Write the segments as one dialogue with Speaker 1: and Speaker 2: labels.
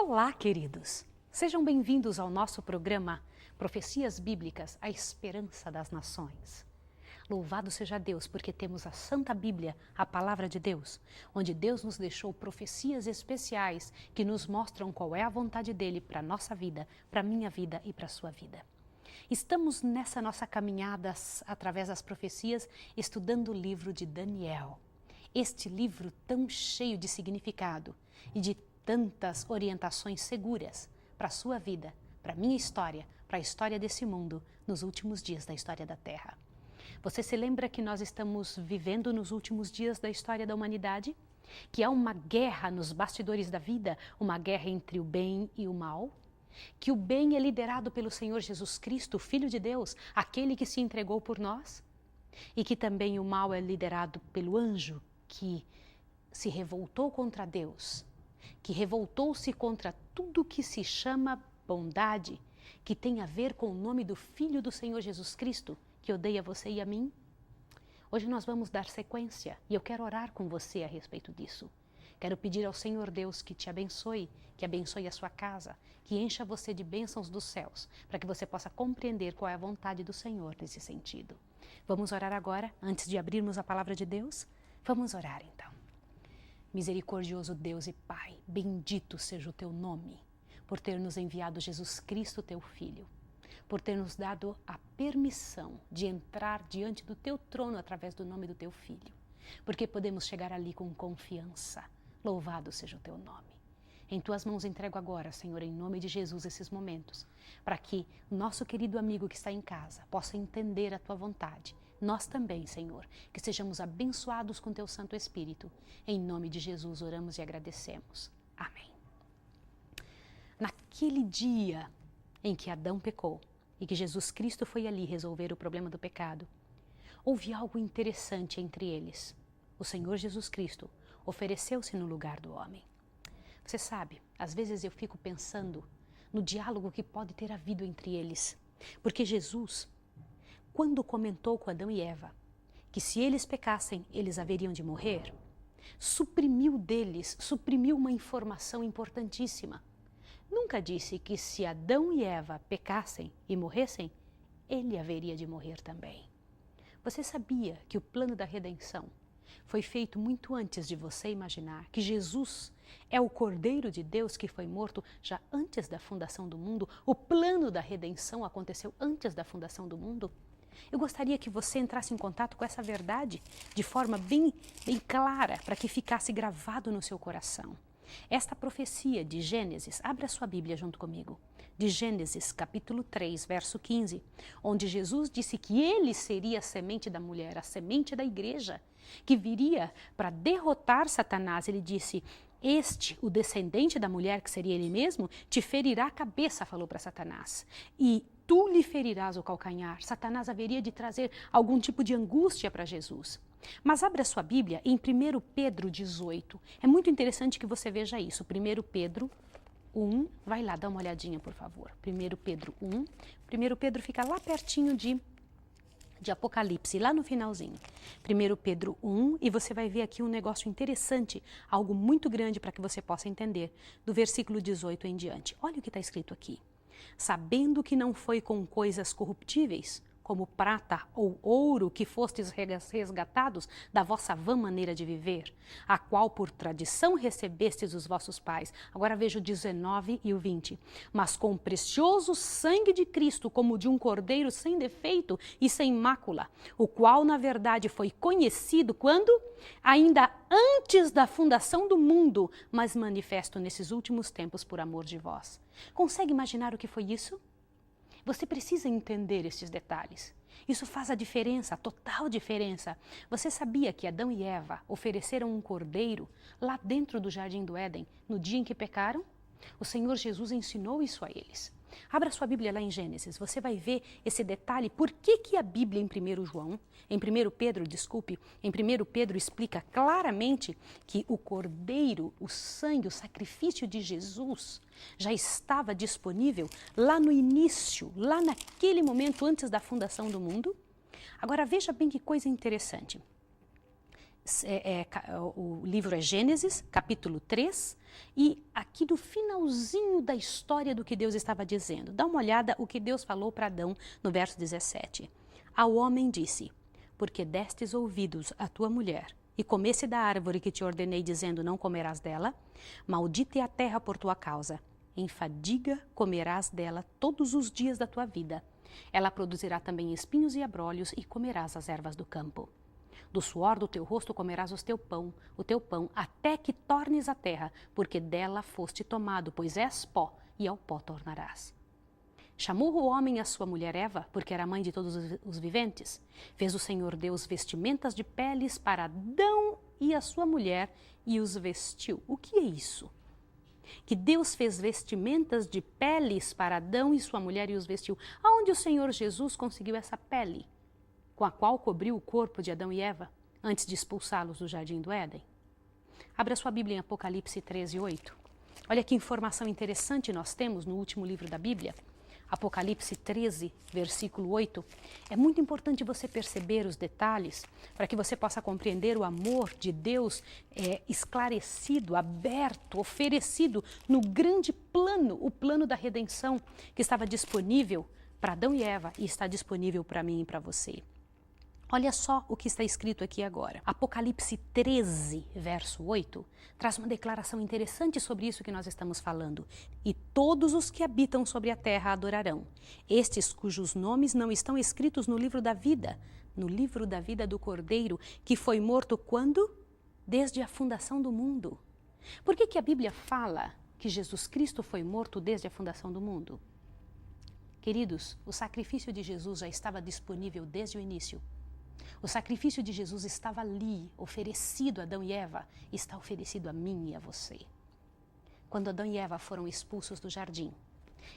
Speaker 1: Olá, queridos! Sejam bem-vindos ao nosso programa Profecias Bíblicas, a Esperança das Nações. Louvado seja Deus, porque temos a Santa Bíblia, a Palavra de Deus, onde Deus nos deixou profecias especiais que nos mostram qual é a vontade dEle para a nossa vida, para a minha vida e para a sua vida. Estamos nessa nossa caminhada através das profecias, estudando o livro de Daniel. Este livro tão cheio de significado e de tantas orientações seguras para a sua vida, para a minha história, para a história desse mundo, nos últimos dias da história da Terra. Você se lembra que nós estamos vivendo nos últimos dias da história da humanidade? Que há uma guerra nos bastidores da vida, uma guerra entre o bem e o mal? Que o bem é liderado pelo Senhor Jesus Cristo, Filho de Deus, aquele que se entregou por nós? E que também o mal é liderado pelo anjo que se revoltou contra Deus, que revoltou-se contra tudo que se chama bondade, que tem a ver com o nome do Filho do Senhor Jesus Cristo, que odeia você e a mim? Hoje nós vamos dar sequência e eu quero orar com você a respeito disso. Quero pedir ao Senhor Deus que te abençoe, que abençoe a sua casa, que encha você de bênçãos dos céus, para que você possa compreender qual é a vontade do Senhor nesse sentido. Vamos orar agora, antes de abrirmos a palavra de Deus? Vamos orar então. Misericordioso Deus e Pai, bendito seja o teu nome, por ter nos enviado Jesus Cristo, teu Filho, por ter nos dado a permissão de entrar diante do teu trono através do nome do teu Filho, porque podemos chegar ali com confiança. Louvado seja o teu nome. Em tuas mãos entrego agora, Senhor, em nome de Jesus, esses momentos, para que nosso querido amigo que está em casa possa entender a tua vontade. Nós também, Senhor, que sejamos abençoados com teu Santo Espírito. Em nome de Jesus oramos e agradecemos. Amém. Naquele dia em que Adão pecou e que Jesus Cristo foi ali resolver o problema do pecado, houve algo interessante entre eles. O Senhor Jesus Cristo ofereceu-se no lugar do homem. Você sabe, às vezes eu fico pensando no diálogo que pode ter havido entre eles, porque Jesus, quando comentou com Adão e Eva que se eles pecassem, eles haveriam de morrer, suprimiu uma informação importantíssima. Nunca disse que se Adão e Eva pecassem e morressem, ele haveria de morrer também. Você sabia que o plano da redenção foi feito muito antes de você imaginar que Jesus é o Cordeiro de Deus que foi morto já antes da fundação do mundo? O plano da redenção aconteceu antes da fundação do mundo? Eu gostaria que você entrasse em contato com essa verdade de forma bem clara, para que ficasse gravado no seu coração. Esta profecia de Gênesis, abra sua Bíblia junto comigo, de Gênesis capítulo 3, verso 15, onde Jesus disse que ele seria a semente da mulher, a semente da igreja, que viria para derrotar Satanás. Ele disse: o descendente da mulher, que seria ele mesmo, te ferirá a cabeça, falou para Satanás, e tu lhe ferirás o calcanhar. Satanás haveria de trazer algum tipo de angústia para Jesus. Mas abra sua Bíblia em 1 Pedro 18. É muito interessante que você veja isso. 1 Pedro 1, vai lá, dá uma olhadinha, por favor. 1 Pedro 1. 1 Pedro fica lá pertinho de Apocalipse, lá no finalzinho. 1 Pedro 1, e você vai ver aqui um negócio interessante, algo muito grande para que você possa entender, do versículo 18 em diante. Olha o que está escrito aqui. Sabendo que não foi com coisas corruptíveis, como prata ou ouro, que fostes resgatados da vossa vã maneira de viver, a qual por tradição recebestes dos vossos pais. Agora veja o 19 e o 20. Mas com o precioso sangue de Cristo, como de um cordeiro sem defeito e sem mácula, o qual na verdade foi conhecido quando? Ainda antes da fundação do mundo, mas manifesto nesses últimos tempos por amor de vós. Consegue imaginar o que foi isso? Você precisa entender esses detalhes. Isso faz a diferença, a total diferença. Você sabia que Adão e Eva ofereceram um cordeiro lá dentro do Jardim do Éden, no dia em que pecaram? O Senhor Jesus ensinou isso a eles. Abra sua Bíblia lá em Gênesis, você vai ver esse detalhe. Por que a Bíblia em 1 Pedro explica claramente que o cordeiro, o sangue, o sacrifício de Jesus já estava disponível lá no início, lá naquele momento antes da fundação do mundo? Agora veja bem que coisa interessante. o livro é Gênesis, capítulo 3, e aqui do finalzinho da história do que Deus estava dizendo. Dá uma olhada o que Deus falou para Adão no verso 17. Ao homem disse, porque destes ouvidos à tua mulher, e comesse da árvore que te ordenei, dizendo, não comerás dela, maldita é a terra por tua causa. Em fadiga comerás dela todos os dias da tua vida. Ela produzirá também espinhos e abrolhos, e comerás as ervas do campo. Do suor do teu rosto comerás o teu pão, até que tornes a terra, porque dela foste tomado, pois és pó, e ao pó tornarás. Chamou o homem a sua mulher Eva, porque era mãe de todos os viventes. Fez o Senhor Deus vestimentas de peles para Adão e a sua mulher, e os vestiu. O que é isso? Que Deus fez vestimentas de peles para Adão e sua mulher e os vestiu. Aonde o Senhor Jesus conseguiu essa pele, com a qual cobriu o corpo de Adão e Eva, antes de expulsá-los do jardim do Éden? Abra sua Bíblia em Apocalipse 13, 8. Olha que informação interessante nós temos no último livro da Bíblia. Apocalipse 13, versículo 8. É muito importante você perceber os detalhes para que você possa compreender o amor de Deus esclarecido, aberto, oferecido no grande plano, o plano da redenção que estava disponível para Adão e Eva e está disponível para mim e para você. Olha só o que está escrito aqui agora. Apocalipse 13, verso 8, traz uma declaração interessante sobre isso que nós estamos falando. E todos os que habitam sobre a terra adorarão. Estes cujos nomes não estão escritos no livro da vida do Cordeiro, que foi morto quando? Desde a fundação do mundo. Por que a Bíblia fala que Jesus Cristo foi morto desde a fundação do mundo? Queridos, o sacrifício de Jesus já estava disponível desde o início. O sacrifício de Jesus estava ali, oferecido a Adão e Eva, está oferecido a mim e a você. Quando Adão e Eva foram expulsos do jardim,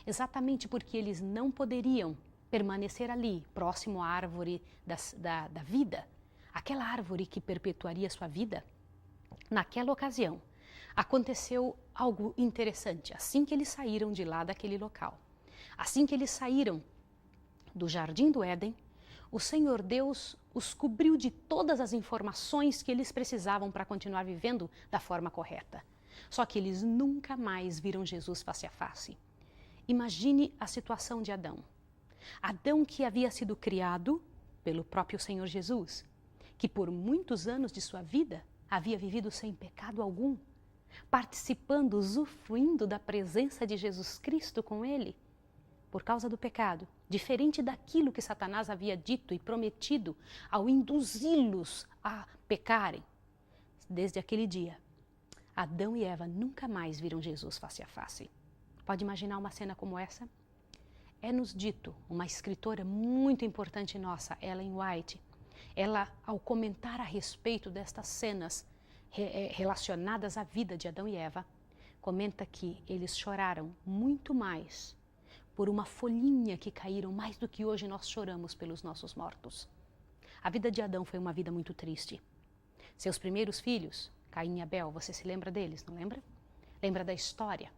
Speaker 1: exatamente porque eles não poderiam permanecer ali, próximo à árvore da vida, aquela árvore que perpetuaria sua vida, naquela ocasião, aconteceu algo interessante. Assim que eles saíram de lá daquele local, assim que eles saíram do jardim do Éden, o Senhor Deus os cobriu de todas as informações que eles precisavam para continuar vivendo da forma correta. Só que eles nunca mais viram Jesus face a face. Imagine a situação de Adão. Adão, que havia sido criado pelo próprio Senhor Jesus, que por muitos anos de sua vida havia vivido sem pecado algum, participando, usufruindo da presença de Jesus Cristo com ele. Por causa do pecado, diferente daquilo que Satanás havia dito e prometido ao induzi-los a pecarem. Desde aquele dia, Adão e Eva nunca mais viram Jesus face a face. Pode imaginar uma cena como essa? É-nos dito, uma escritora muito importante nossa, Ellen White, ela, ao comentar a respeito destas cenas relacionadas à vida de Adão e Eva, comenta que eles choraram muito mais por uma folhinha que caíram, mais do que hoje nós choramos pelos nossos mortos. A vida de Adão foi uma vida muito triste. Seus primeiros filhos, Caim e Abel, você se lembra deles, não lembra? Lembra da história?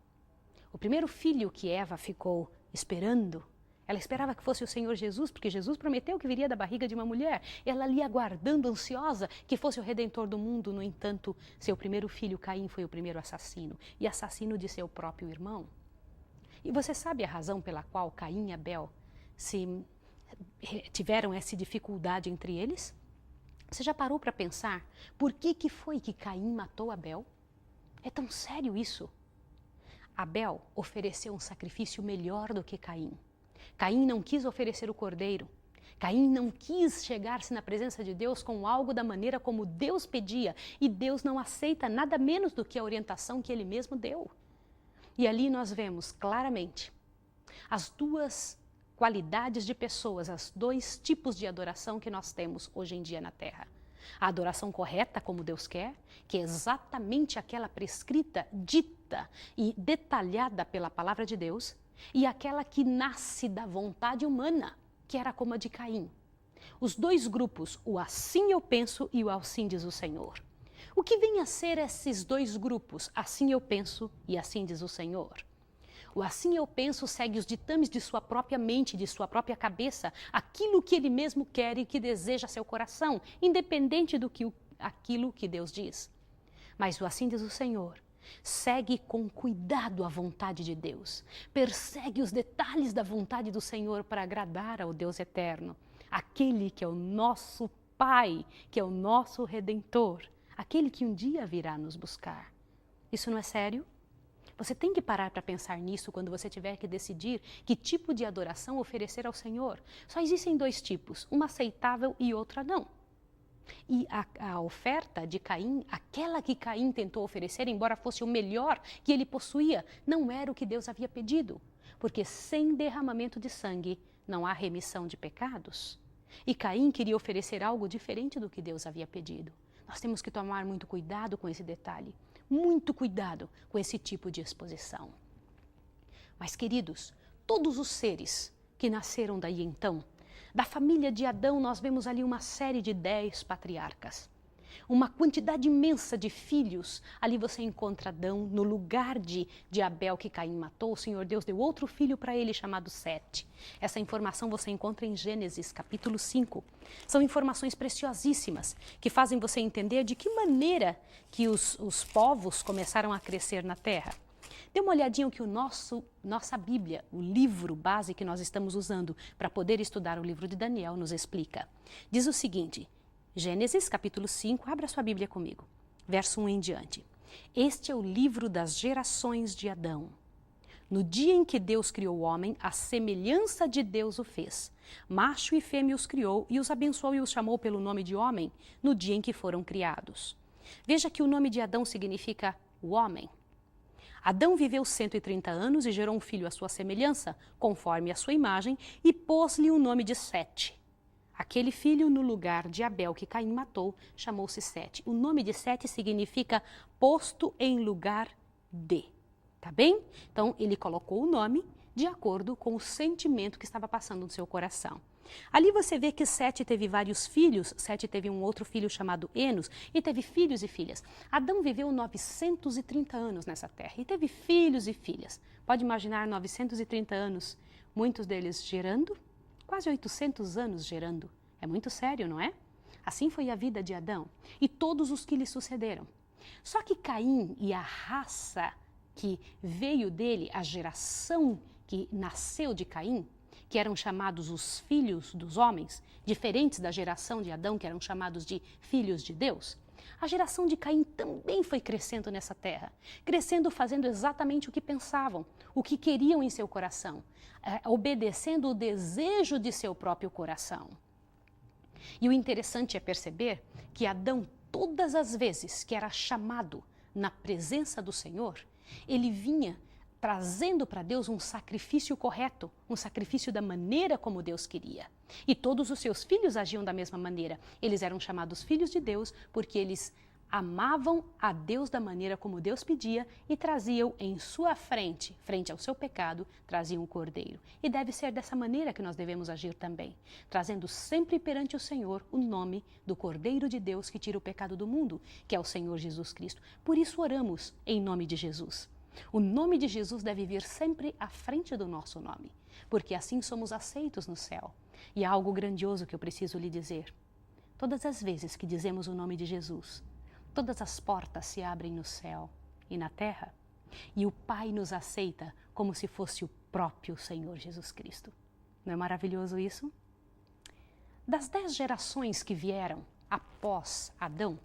Speaker 1: O primeiro filho que Eva ficou esperando, ela esperava que fosse o Senhor Jesus, porque Jesus prometeu que viria da barriga de uma mulher. Ela ali aguardando, ansiosa, que fosse o Redentor do mundo. No entanto, seu primeiro filho, Caim, foi o primeiro assassino, e assassino de seu próprio irmão. E você sabe a razão pela qual Caim e Abel tiveram essa dificuldade entre eles? Você já parou para pensar por que foi que Caim matou Abel? É tão sério isso? Abel ofereceu um sacrifício melhor do que Caim. Caim não quis oferecer o cordeiro. Caim não quis chegar-se na presença de Deus com algo da maneira como Deus pedia. E Deus não aceita nada menos do que a orientação que Ele mesmo deu. E ali nós vemos claramente as duas qualidades de pessoas, os dois tipos de adoração que nós temos hoje em dia na Terra. A adoração correta, como Deus quer, que é exatamente aquela prescrita, dita e detalhada pela palavra de Deus, e aquela que nasce da vontade humana, que era como a de Caim. Os dois grupos, o assim eu penso e o assim diz o Senhor. O que vem a ser esses dois grupos? Assim eu penso e assim diz o Senhor. O assim eu penso segue os ditames de sua própria mente, de sua própria cabeça, aquilo que ele mesmo quer e que deseja seu coração, independente do que aquilo que Deus diz. Mas assim diz o Senhor: segue com cuidado a vontade de Deus. Persegue os detalhes da vontade do Senhor para agradar ao Deus eterno, aquele que é o nosso Pai, que é o nosso Redentor, aquele que um dia virá nos buscar. Isso não é sério? Você tem que parar para pensar nisso quando você tiver que decidir que tipo de adoração oferecer ao Senhor. Só existem dois tipos, uma aceitável e outra não. E a oferta de Caim, aquela que Caim tentou oferecer, embora fosse o melhor que ele possuía, não era o que Deus havia pedido. Porque sem derramamento de sangue não há remissão de pecados. E Caim queria oferecer algo diferente do que Deus havia pedido. Nós temos que tomar muito cuidado com esse detalhe. Muito cuidado com esse tipo de exposição. Mas, queridos, todos os seres que nasceram daí então, da família de Adão, nós vemos ali uma série de 10 patriarcas. Uma quantidade imensa de filhos. Ali você encontra Adão, no lugar de Abel que Caim matou, o Senhor Deus deu outro filho para ele chamado Sete. Essa informação você encontra em Gênesis capítulo 5. São informações preciosíssimas que fazem você entender de que maneira que os povos começaram a crescer na terra. Dê uma olhadinha o que nossa Bíblia, o livro base que nós estamos usando para poder estudar o livro de Daniel, nos explica. Diz o seguinte: Gênesis capítulo 5, abra sua Bíblia comigo, verso 1 em diante. Este é o livro das gerações de Adão. No dia em que Deus criou o homem, a semelhança de Deus o fez. Macho e fêmea os criou e os abençoou e os chamou pelo nome de homem no dia em que foram criados. Veja que o nome de Adão significa o homem. Adão viveu 130 anos e gerou um filho à sua semelhança, conforme a sua imagem, e pôs-lhe o nome de Sete. Aquele filho, no lugar de Abel, que Caim matou, chamou-se Sete. O nome de Sete significa posto em lugar de. Tá bem? Então, ele colocou o nome de acordo com o sentimento que estava passando no seu coração. Ali você vê que Sete teve vários filhos. Sete teve um outro filho chamado Enos e teve filhos e filhas. Adão viveu 930 anos nessa terra e teve filhos e filhas. Pode imaginar 930 anos, muitos deles gerando? Quase 800 anos gerando. É muito sério, não é? Assim foi a vida de Adão e todos os que lhe sucederam. Só que Caim e a raça que veio dele, a geração que nasceu de Caim, que eram chamados os filhos dos homens, diferentes da geração de Adão, que eram chamados de filhos de Deus, a geração de Caim também foi crescendo nessa terra, crescendo fazendo exatamente o que pensavam, o que queriam em seu coração, obedecendo o desejo de seu próprio coração. E o interessante é perceber que Adão, todas as vezes que era chamado na presença do Senhor, ele vinha trazendo para Deus um sacrifício correto, um sacrifício da maneira como Deus queria. E todos os seus filhos agiam da mesma maneira. Eles eram chamados filhos de Deus porque eles amavam a Deus da maneira como Deus pedia e traziam em sua frente, frente ao seu pecado, traziam o cordeiro. E deve ser dessa maneira que nós devemos agir também, trazendo sempre perante o Senhor o nome do Cordeiro de Deus que tira o pecado do mundo, que é o Senhor Jesus Cristo. Por isso oramos em nome de Jesus. O nome de Jesus deve vir sempre à frente do nosso nome, porque assim somos aceitos no céu. E há algo grandioso que eu preciso lhe dizer. Todas as vezes que dizemos o nome de Jesus, todas as portas se abrem no céu e na terra, e o Pai nos aceita como se fosse o próprio Senhor Jesus Cristo. Não é maravilhoso isso? Das 10 gerações que vieram após Adão,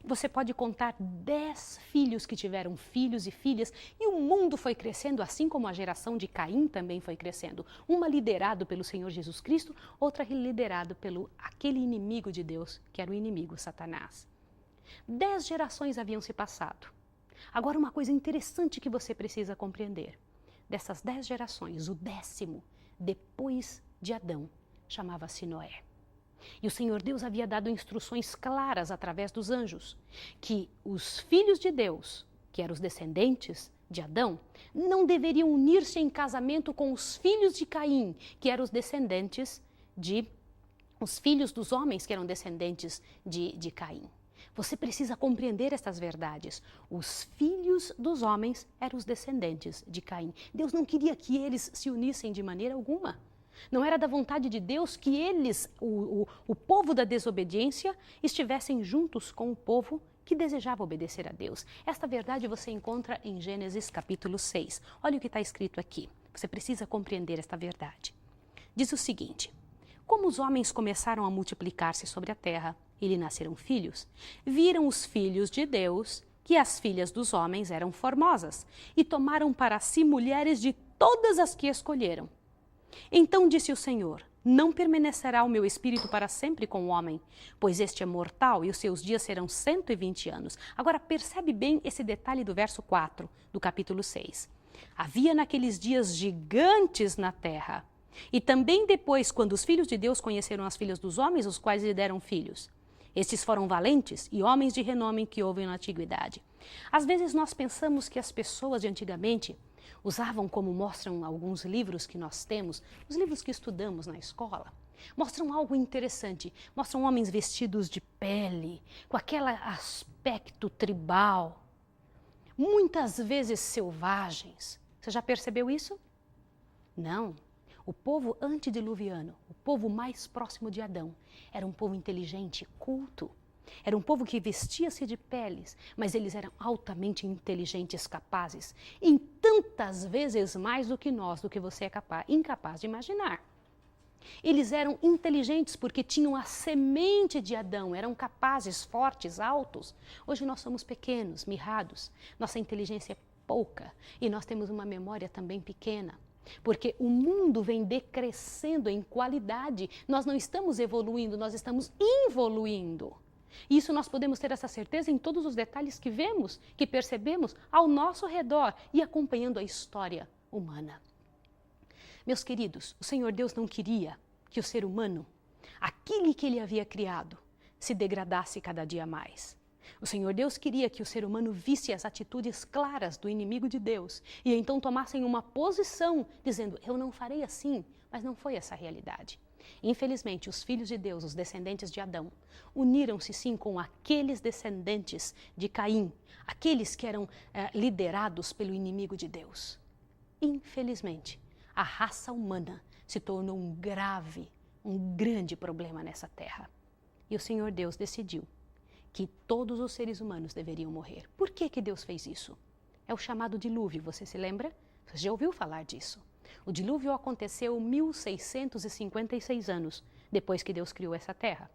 Speaker 1: você pode contar 10 filhos que tiveram filhos e filhas, e o mundo foi crescendo, assim como a geração de Caim também foi crescendo. Uma liderado pelo Senhor Jesus Cristo, outra liderado pelo aquele inimigo de Deus, que era o inimigo Satanás. 10 gerações haviam se passado. Agora, uma coisa interessante que você precisa compreender. Dessas 10 gerações, o 10º, depois de Adão, chamava-se Noé. E o Senhor Deus havia dado instruções claras através dos anjos, que os filhos de Deus, que eram os descendentes de Adão, não deveriam unir-se em casamento com os filhos de Caim, que eram os descendentes os filhos dos homens que eram descendentes de Caim. Você precisa compreender estas verdades. Os filhos dos homens eram os descendentes de Caim. Deus não queria que eles se unissem de maneira alguma. Não era da vontade de Deus que eles, o povo da desobediência, estivessem juntos com o povo que desejava obedecer a Deus. Esta verdade você encontra em Gênesis capítulo 6. Olha o que está escrito aqui. Você precisa compreender esta verdade. Diz o seguinte: como os homens começaram a multiplicar-se sobre a terra e lhe nasceram filhos, viram os filhos de Deus que as filhas dos homens eram formosas e tomaram para si mulheres de todas as que escolheram. Então disse o Senhor: não permanecerá o meu espírito para sempre com o homem, pois este é mortal e os seus dias serão 120 anos. Agora percebe bem esse detalhe do verso 4 do capítulo 6. Havia naqueles dias gigantes na terra. E também depois, quando os filhos de Deus conheceram as filhas dos homens, os quais lhe deram filhos. Estes foram valentes e homens de renome que houve na antiguidade. Às vezes nós pensamos que as pessoas de antigamente usavam, como mostram alguns livros que nós temos, os livros que estudamos na escola, mostram algo interessante. Mostram homens vestidos de pele, com aquele aspecto tribal, muitas vezes selvagens. Você já percebeu isso? Não. O povo antediluviano, o povo mais próximo de Adão, era um povo inteligente, culto. Era um povo que vestia-se de peles, mas eles eram altamente inteligentes, capazes, em tantas vezes mais do que nós, do que você é incapaz de imaginar. Eles eram inteligentes porque tinham a semente de Adão, eram capazes, fortes, altos. Hoje nós somos pequenos, mirrados, nossa inteligência é pouca e nós temos uma memória também pequena. Porque o mundo vem decrescendo em qualidade, nós não estamos evoluindo, nós estamos involuindo. E isso nós podemos ter essa certeza em todos os detalhes que vemos, que percebemos ao nosso redor e acompanhando a história humana. Meus queridos, o Senhor Deus não queria que o ser humano, aquele que ele havia criado, se degradasse cada dia mais. O Senhor Deus queria que o ser humano visse as atitudes claras do inimigo de Deus e então tomassem uma posição dizendo: eu não farei assim, mas não foi essa a realidade. Infelizmente, os filhos de Deus, os descendentes de Adão, uniram-se sim com aqueles descendentes de Caim, aqueles que eram liderados pelo inimigo de Deus. Infelizmente, a raça humana se tornou um grande problema nessa terra. E o Senhor Deus decidiu que todos os seres humanos deveriam morrer. Por que Deus fez isso? É o chamado dilúvio, você se lembra? Você já ouviu falar disso? O dilúvio aconteceu 1656 anos depois que Deus criou essa terra.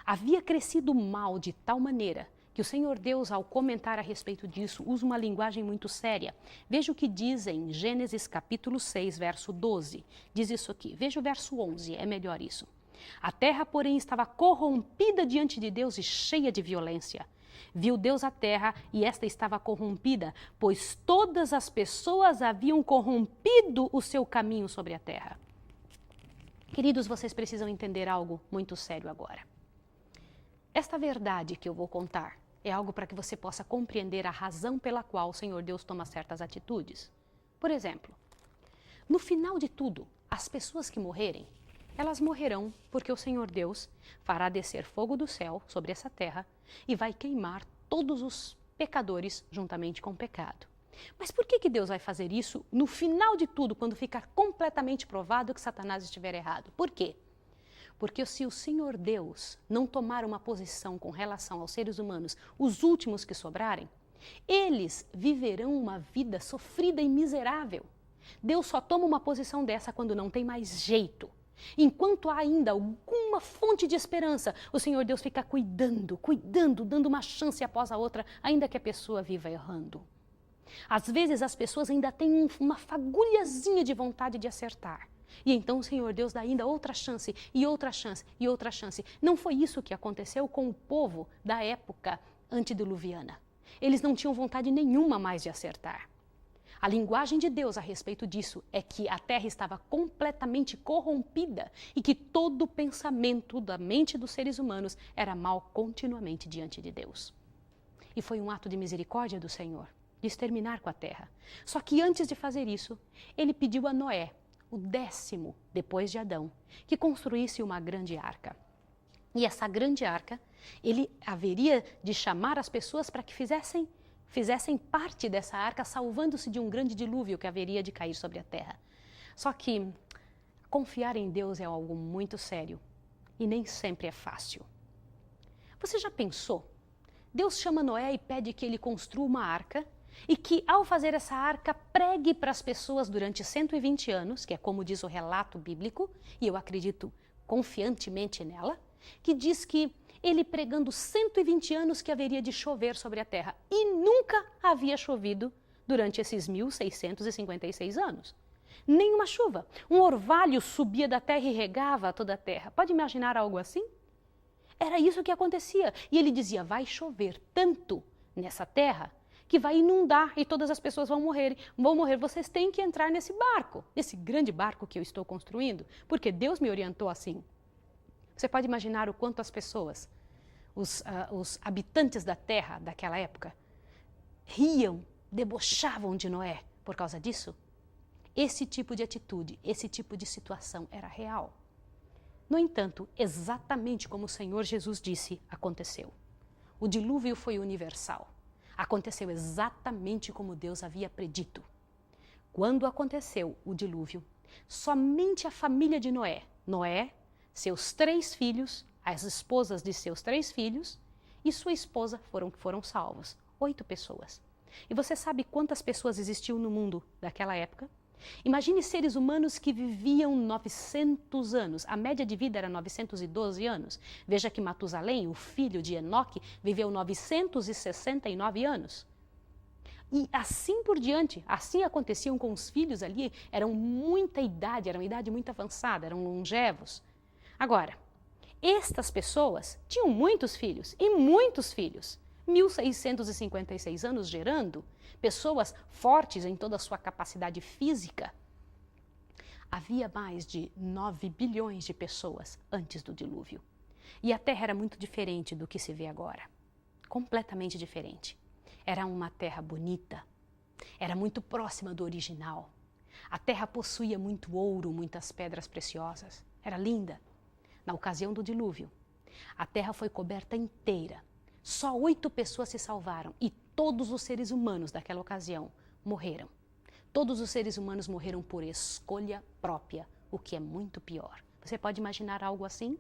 Speaker 1: Havia crescido o mal de tal maneira que o Senhor Deus, ao comentar a respeito disso, usa uma linguagem muito séria. Veja o que diz em Gênesis capítulo 6, verso 12. Diz isso aqui. Veja o verso 11, é melhor isso. A terra, porém, estava corrompida diante de Deus e cheia de violência. Viu Deus a terra e esta estava corrompida, pois todas as pessoas haviam corrompido o seu caminho sobre a terra. Queridos, vocês precisam entender algo muito sério agora. Esta verdade que eu vou contar é algo para que você possa compreender a razão pela qual o Senhor Deus toma certas atitudes. Por exemplo, no final de tudo, as pessoas que morrerem, elas morrerão porque o Senhor Deus fará descer fogo do céu sobre essa terra e vai queimar todos os pecadores juntamente com o pecado. Mas por que Deus vai fazer isso no final de tudo, quando ficar completamente provado que Satanás estiver errado? Por quê? Porque se o Senhor Deus não tomar uma posição com relação aos seres humanos, os últimos que sobrarem, eles viverão uma vida sofrida e miserável. Deus só toma uma posição dessa quando não tem mais jeito. Enquanto há ainda alguma fonte de esperança, o Senhor Deus fica cuidando, dando uma chance após a outra, ainda que a pessoa viva errando. Às vezes as pessoas ainda têm uma fagulhazinha de vontade de acertar. E então o Senhor Deus dá ainda outra chance, e outra chance, e outra chance. Não foi isso que aconteceu com o povo da época antediluviana. Eles não tinham vontade nenhuma mais de acertar. A linguagem de Deus a respeito disso é que a terra estava completamente corrompida e que todo o pensamento da mente dos seres humanos era mal continuamente diante de Deus. E foi um ato de misericórdia do Senhor, de exterminar com a terra. Só que antes de fazer isso, ele pediu a Noé, o 10º depois de Adão, que construísse uma grande arca. E essa grande arca, ele haveria de chamar as pessoas para que fizessem parte dessa arca, salvando-se de um grande dilúvio que haveria de cair sobre a terra. Só que Confiar em Deus é algo muito sério e nem sempre é fácil. Você já pensou? Deus chama Noé e pede que ele construa uma arca e que, ao fazer essa arca, pregue para as pessoas durante 120 anos, que é como diz o relato bíblico, e eu acredito confiantemente nela, que diz que ele pregando 120 anos que haveria de chover sobre a terra. E nunca havia chovido durante esses 1656 anos. Nenhuma chuva. Um orvalho subia da terra e regava toda a terra. Pode imaginar algo assim? Era isso que acontecia. E ele dizia, vai chover tanto nessa terra que vai inundar e todas as pessoas vão morrer. Vocês têm que entrar nesse barco, nesse grande barco que eu estou construindo, porque Deus me orientou assim. Você pode imaginar o quanto as pessoas, os habitantes da terra daquela época, riam, debochavam de Noé por causa disso? Esse tipo de atitude, esse tipo de situação era real. No entanto, exatamente como o Senhor Jesus disse, aconteceu. O dilúvio foi universal. Aconteceu exatamente como Deus havia predito. Quando aconteceu o dilúvio, somente a família de Noé, seus 3 filhos, as esposas de seus 3 filhos e sua esposa foram salvos. 8 pessoas. E você sabe quantas pessoas existiam no mundo daquela época? Imagine seres humanos que viviam 900 anos. A média de vida era 912 anos. Veja que Matusalém, o filho de Enoque, viveu 969 anos. E assim por diante, assim aconteciam com os filhos ali, eram muita idade, era uma idade muito avançada, eram longevos. Agora, estas pessoas tinham muitos filhos, e muitos filhos. 1656 anos gerando pessoas fortes em toda a sua capacidade física. Havia mais de 9 bilhões de pessoas antes do dilúvio. E a Terra era muito diferente do que se vê agora. Completamente diferente. Era uma terra bonita. Era muito próxima do original. A Terra possuía muito ouro, muitas pedras preciosas. Era linda. Na ocasião do dilúvio, a Terra foi coberta inteira. Só 8 pessoas se salvaram e todos os seres humanos daquela ocasião morreram. Todos os seres humanos morreram por escolha própria, o que é muito pior. Você pode imaginar algo assim?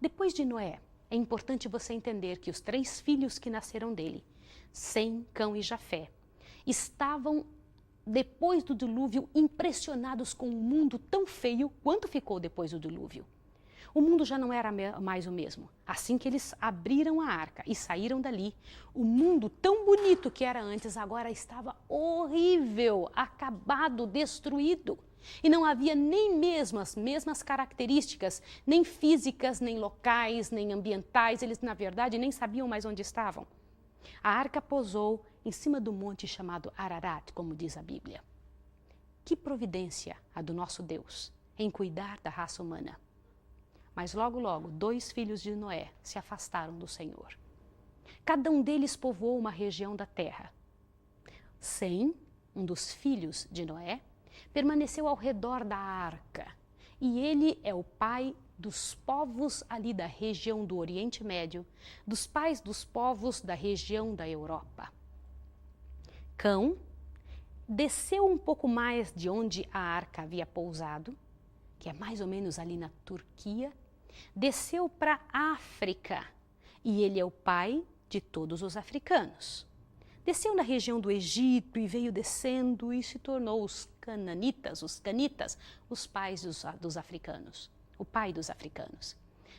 Speaker 1: Depois de Noé, é importante você entender que os 3 filhos que nasceram dele, Sem, Cão e Jafé, estavam, depois do dilúvio, impressionados com um mundo tão feio quanto ficou depois do dilúvio. O mundo já não era mais o mesmo. Assim que eles abriram a arca e saíram dali, o mundo tão bonito que era antes agora estava horrível, acabado, destruído. E não havia nem mesmo as mesmas características, nem físicas, nem locais, nem ambientais. Eles, na verdade, nem sabiam mais onde estavam. A arca pousou em cima do monte chamado Ararat, como diz a Bíblia. Que providência a do nosso Deus em cuidar da raça humana. Mas logo, logo, 2 filhos de Noé se afastaram do Senhor. Cada um deles povoou uma região da terra. Sem, um dos filhos de Noé, permaneceu ao redor da arca. E ele é o pai dos povos ali da região do Oriente Médio, dos pais dos povos da região da Europa. Cão desceu um pouco mais de onde a arca havia pousado, que é mais ou menos ali na Turquia, desceu para a África e ele é o pai de todos os africanos. Desceu na região do Egito e veio descendo e se tornou os cananitas, os canitas, os pais dos africanos, o pai dos africanos.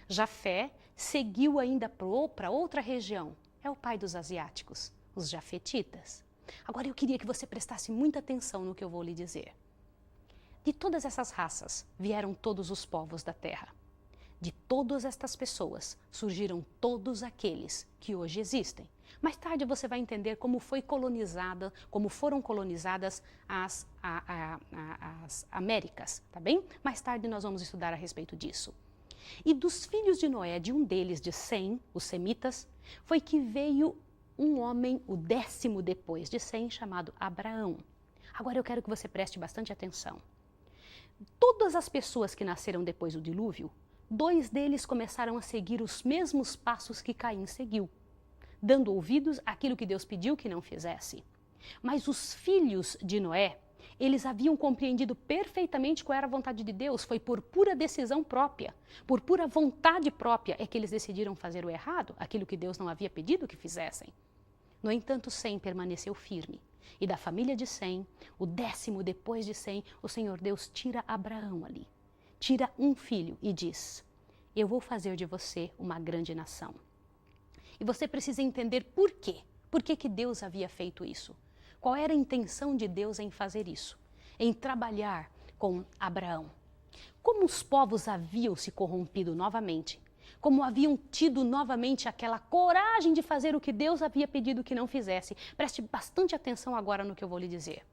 Speaker 1: Jafé seguiu ainda para outra região, é o pai dos asiáticos, os jafetitas. Agora eu queria que você prestasse muita atenção no que eu vou lhe dizer. De todas essas raças vieram todos os povos da terra. De todas estas pessoas surgiram todos aqueles que hoje existem. Mais tarde você vai entender como foram colonizadas as Américas, tá bem? Mais tarde nós vamos estudar a respeito disso. E dos filhos de Noé, de um deles, de Sem, os semitas, foi que veio um homem, o 10º depois de Sem, chamado Abraão. Agora eu quero que você preste bastante atenção. Todas as pessoas que nasceram depois do dilúvio, 2 deles começaram a seguir os mesmos passos que Caim seguiu, dando ouvidos àquilo que Deus pediu que não fizesse. Mas os filhos de Noé Eles haviam compreendido perfeitamente qual era a vontade de Deus. Foi por pura decisão própria, por pura vontade própria, é que eles decidiram fazer o errado, aquilo que Deus não havia pedido que fizessem. No entanto, Sem permaneceu firme. E da família de Sem, o 10º depois de Sem, o Senhor Deus tira Abraão ali. Tira um filho e diz: eu vou fazer de você uma grande nação. E você precisa entender por quê. Por que Deus havia feito isso? Qual era a intenção de Deus em fazer isso? Em trabalhar com Abraão? Como os povos haviam se corrompido novamente? Como haviam tido novamente aquela coragem de fazer o que Deus havia pedido que não fizesse? Preste bastante atenção agora no que eu vou lhe dizer.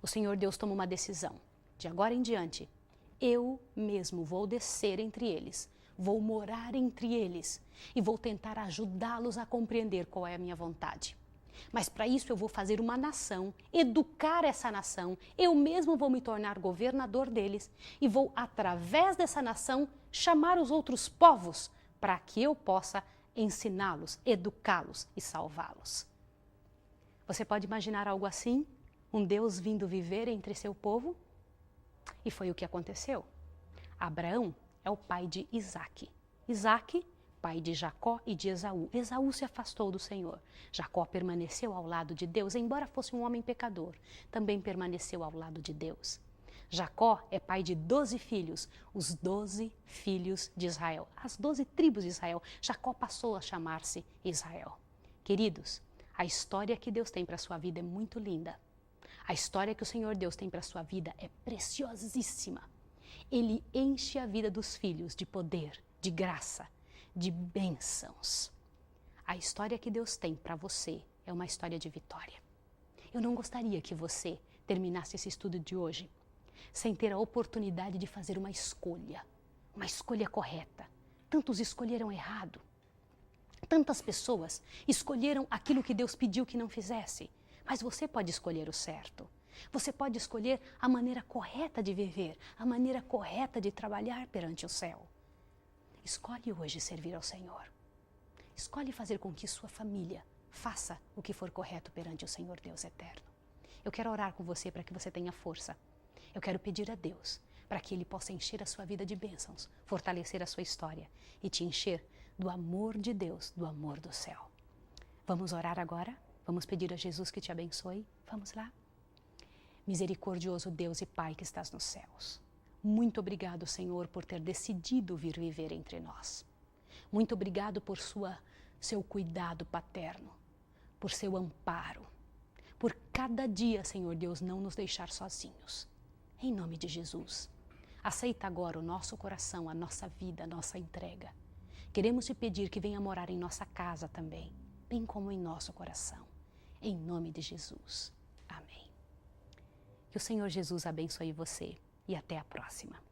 Speaker 1: O Senhor Deus toma uma decisão. De agora em diante, eu mesmo vou descer entre eles, vou morar entre eles e vou tentar ajudá-los a compreender qual é a minha vontade. Mas para isso eu vou fazer uma nação, educar essa nação, eu mesmo vou me tornar governador deles e vou, através dessa nação, chamar os outros povos para que eu possa ensiná-los, educá-los e salvá-los. Você pode imaginar algo assim? Um Deus vindo viver entre seu povo? E foi o que aconteceu. Abraão é o pai de Isaque. Isaque, pai de Jacó e de Esaú. Esaú se afastou do Senhor. Jacó permaneceu ao lado de Deus, embora fosse um homem pecador, também permaneceu ao lado de Deus. Jacó é pai de 12 filhos, os 12 filhos de Israel, as 12 tribos de Israel. Jacó passou a chamar-se Israel. Queridos, a história que Deus tem para a sua vida é muito linda. A história que o Senhor Deus tem para a sua vida é preciosíssima. Ele enche a vida dos filhos de poder, de graça, de bênçãos. A história que Deus tem para você é uma história de vitória. Eu não gostaria que você terminasse esse estudo de hoje sem ter a oportunidade de fazer uma escolha correta. Tantos escolheram errado. Tantas pessoas escolheram aquilo que Deus pediu que não fizesse. Mas você pode escolher o certo. Você pode escolher a maneira correta de viver, a maneira correta de trabalhar perante o céu. Escolhe hoje servir ao Senhor. Escolhe fazer com que sua família faça o que for correto perante o Senhor Deus eterno. Eu quero orar com você para que você tenha força. Eu quero pedir a Deus para que Ele possa encher a sua vida de bênçãos, fortalecer a sua história e te encher do amor de Deus, do amor do céu. Vamos orar agora? Vamos pedir a Jesus que te abençoe? Vamos lá? Misericordioso Deus e Pai que estás nos céus, muito obrigado, Senhor, por ter decidido vir viver entre nós. Muito obrigado por seu cuidado paterno, por seu amparo, por cada dia, Senhor Deus, não nos deixar sozinhos. Em nome de Jesus, aceita agora o nosso coração, a nossa vida, a nossa entrega. Queremos te pedir que venha morar em nossa casa também, bem como em nosso coração. Em nome de Jesus. Amém. Que o Senhor Jesus abençoe você e até a próxima.